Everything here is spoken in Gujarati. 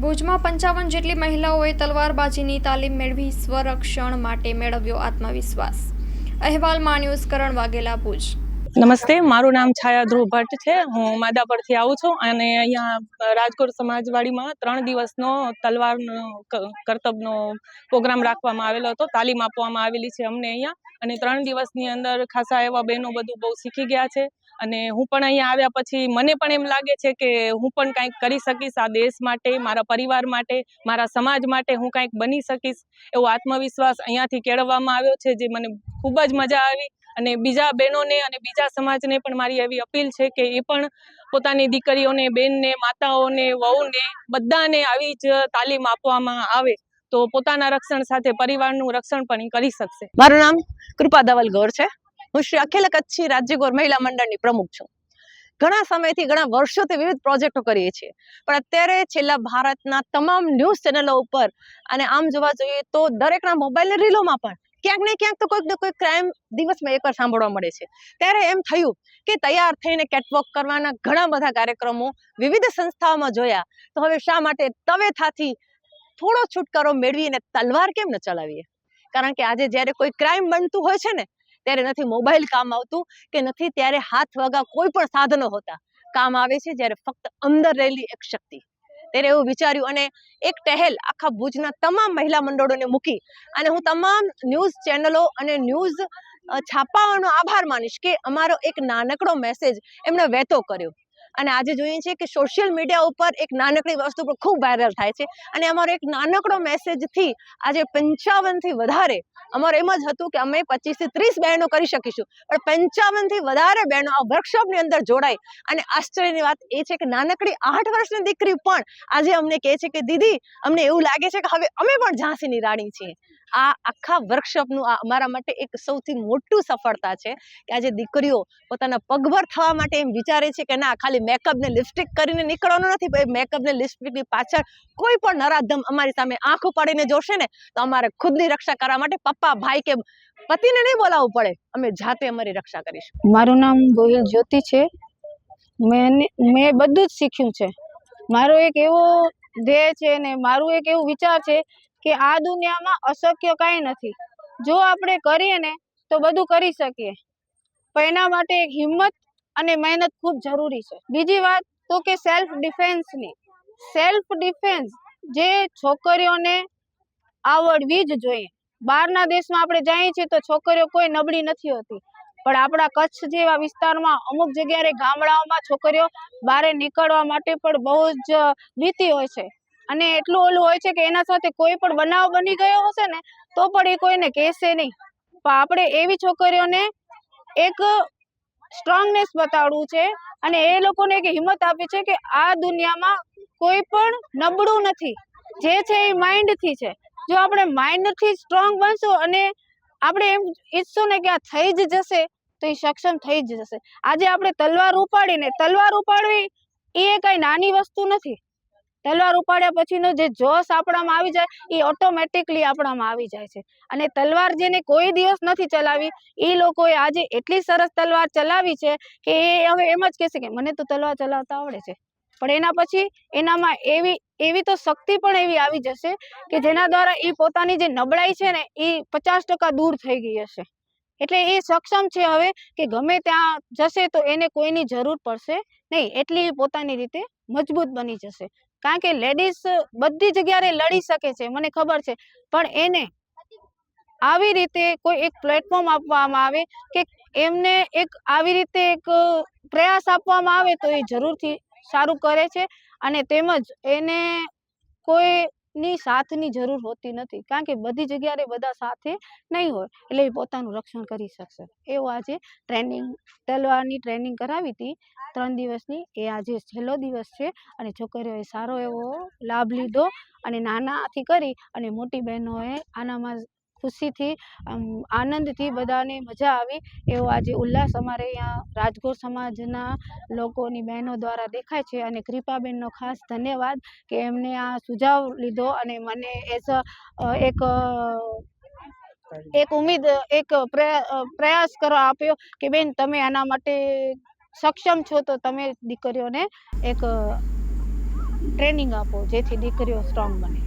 ભુજમાં 55 જેટલી મહિલાઓએ તલવારબાજીની તાલીમ મેળવી સ્વરક્ષણ માટે મેળવ્યો આત્મવિશ્વાસ। અહેવાલ માન્યુઝ કરણ વાઘેલા, ભુજ। નમસ્તે, મારું નામ છાયા ધ્રુવ ભટ્ટ છે। હું માદાપરથી આવું છું અને અહીંયા રાજકોટ સમાજવાડીમાં 3 દિવસનો તલવારનો કરતબનો પ્રોગ્રામ રાખવામાં આવેલો હતો। તાલીમ આપવામાં આવેલી છે અમને અહીંયા અને 3 દિવસની અંદર ખાસા એવા બહેનો બધું બહુ શીખી ગયા છે અને હું પણ અહીંયા આવ્યા પછી મને પણ એમ લાગે છે કે હું પણ કંઈક કરી શકીશ આ દેશ માટે, મારા પરિવાર માટે, મારા સમાજ માટે હું કંઈક બની શકીશ એવો આત્મવિશ્વાસ અહીંયાથી કેળવવામાં આવ્યો છે, જે મને ખૂબ જ મજા આવી। અને બીજા બહેનોને અને બીજા સમાજને પણ મારી એવી અપીલ છે કે એ પણ પોતાની દીકરીઓને, બેનને, માતાઓને, વહુને બધાને આવી જ તાલીમ આપવામાં આવે તો પોતાના રક્ષણ સાથે પરિવારનું રક્ષણ પણ કરી શકશે। મારું નામ કૃપા ધવલ ગૌર છે। હું શ્રી અખિલ કચ્છી રાજ્ય ગૌર મહિલા મંડળની પ્રમુખ છું। ઘણા સમયથી, ઘણા વર્ષોથી વિવિધ પ્રોજેક્ટો કરીએ છીએ, પણ અત્યારે છેલ્લા ભારતના તમામ ન્યૂઝ ચેનલો ઉપર અને આમ જોવા જોઈએ તો દરેકના મોબાઈલની રીલોમાં પણ ક્યાંક ને ક્યાંક તો કોઈક ને કોઈ ક્રાઇમ દિવસમાં એકવાર સાંભળવા મળે છે। ત્યારે એમ થયું કે તૈયાર થઈને કેટવોક કરવાના ઘણા બધા કાર્યક્રમો વિવિધ સંસ્થાઓમાં જોયા, તો હવે શા માટે તવેથાથી થોડો છુટકારો મેળવીને તલવાર કેમ ન ચલાવીએ? કારણ કે આજે જ્યારે કોઈ ક્રાઇમ બનતું હોય છે ને, ત્યારે નથી મોબાઈલ કામ આવતું કે નથી ત્યારે હાથ વગા કોઈ પણ સાધનો હોતા કામ આવે છે, જ્યારે ફક્ત અંદર રહેલી એક શક્તિ। ત્યારે એવું વિચાર્યું અને એક ટહેલ આખા ભુજના તમામ મહિલા મંડળોને મૂકી અને હું તમામ ન્યૂઝ ચેનલો અને ન્યૂઝ છાપાઓનો આભાર માનીશ કે અમારો એક નાનકડો મેસેજ એમણે વહેતો કર્યો। અને આજે જોઈએ છીએ કે સોશિયલ મીડિયા ઉપર એક નાનકડી વસ્તુ પર ખૂબ વાયરલ થાય છે અને અમારો એક નાનકડો મેસેજથી આજે 55 થી વધારે, અમારે એમ જ હતું કે અમે 25 થી 30 બહેનો કરી શકીશું, પણ 55 થી વધારે બહેનો આ વર્કશોપની અંદર જોડાઈ। અને આશ્ચર્યની વાત એ છે કે નાનકડી 8 વર્ષની દીકરી પણ આજે અમને કહે છે કે દીદી, અમને એવું લાગે છે કે હવે અમે પણ ઝાંસીની રાણી છીએ। આ આખા વર્કશોપનું આ અમારા માટે એક સૌથી મોટું સફળતા છે કે આજે દીકરીઓ પોતાના પગભર થવા માટે એમ વિચારે છે કે ના, ખાલી મેકઅપ ને લિપસ્ટિક કરીને નીકળવાનું નથી, પણ મેકઅપ ને લિપસ્ટિકની પાછળ કોઈ પણ નરાધમ અમારી સામે આંખ ઉપાડીને જોશે ને તો અમારે ખુદની રક્ષા કરવા માટે પપ્પા, ભાઈ કે પતિને નહીં બોલાવવું પડે, અમે જાતે અમારી રક્ષા કરીશું। મારું નામ ગોહિલ જ્યોતિ છે। મેં બધું જ શીખ્યું છે। મારો એક એવો ધ્યેય છે ને મારું એક એવું વિચાર છે કે આ દુનિયામાં અશક્ય કાંઈ નથી। જો આપણે કરીએ ને તો બધું કરી શકીએ, પણ એના માટે એક હિંમત અને મહેનત ખૂબ જરૂરી છે। બીજી વાત તો કે સેલ્ફ ડિફેન્સની, સેલ્ફ ડિફેન્સ જે છોકરીઓને આવડવી જ જોઈએ। બહારના દેશમાં આપણે જઈએ છીએ તો છોકરીઓ કોઈ નબળી નથી હોતી, પણ આપણા કચ્છ જેવા વિસ્તારમાં અમુક જગ્યાએ ગામડાઓમાં છોકરીઓ બહાર નીકળવા માટે પણ બહુ જ બીતી હોય છે અને એટલું ઓલું હોય છે કે એના સાથે કોઈ પણ બનાવ બની ગયો હશે ને તો પણ એ કોઈને કહેશે નહીં। પણ આપણે એવી છોકરીઓને એક સ્ટ્રોંગનેસ બતાવવું છે અને એ લોકોને એક હિંમત આપી છે કે આ દુનિયામાં કોઈ પણ નબળું નથી, જે છે એ માઇન્ડથી છે। જો આપણે માઇન્ડથી સ્ટ્રોંગ બનશું અને આપણે એમ ઈચ્છશું ને કે આ થઈ જ જશે તો એ સક્ષમ થઈ જ જશે। આજે આપણે તલવાર ઉપાડવી એ કઈ નાની વસ્તુ નથી। તલવાર ઉપાડ્યા પછીનો જે જોશ આપણામાં આવી જાય એ ઓટોમેટિકલી આપણામાં આવી જાય છે અને તલવાર જેને કોઈ દિવસ નથી ચલાવી એ લોકોએ આજે એટલી સરસ તલવાર ચલાવી છે કે એ હવે એમ જ કહેશે કે મને તો તલવાર ચલાવતા આવડે છે, પણ એના પછી એનામાં એવી તો શક્તિ પણ એવી આવી જશે કે જેના દ્વારા એ પોતાની જે નબળાઈ છે ને એ 50% દૂર થઈ ગઈ હશે। એટલે એ સક્ષમ છે હવે કે ગમે ત્યાં જશે તો એને કોઈની જરૂર પડશે નહીં, એટલી પોતાની રીતે મજબૂત બની જશે। કારણ કે લેડીઝ બધી જગ્યાએ લડી શકે છે, મને ખબર છે, પણ એને આવી રીતે કોઈ એક પ્લેટફોર્મ આપવામાં આવે કે એમને એક આવી રીતે એક પ્રયાસ આપવામાં આવે તો એ જરૂરથી સારું કરે છે અને તેમજ એને કોઈની સાથની જરૂર હોતી નથી, કારણ કે બધી જગ્યાએ બધા સાથે નહીં હોય એટલે એ પોતાનું રક્ષણ કરી શકશે। એવું આજે તલવારની ટ્રેનિંગ કરાવી હતી 3 દિવસની, એ આજે છેલ્લો દિવસ છે અને છોકરીઓએ સારો એવો લાભ લીધો અને નાનાથી કરી અને મોટી બહેનોએ આનામાં ખુશીથી આનંદથી બધાને મજા આવી એવો આજે ઉલ્લાસ અમારે અહીંયા રાજકોટ સમાજના લોકોની બહેનો દ્વારા દેખાય છે। અને કૃપાબેનનો ખાસ ધન્યવાદ કે એમને આ સુઝાવ લીધો અને મને એક ઉમ્મીદ, એક પ્રયાસ કરવા આપ્યો કે બેન તમે આના માટે સક્ષમ છો તો તમે દીકરીઓને એક ટ્રેનિંગ આપો જેથી દીકરીઓ સ્ટ્રોંગ બને.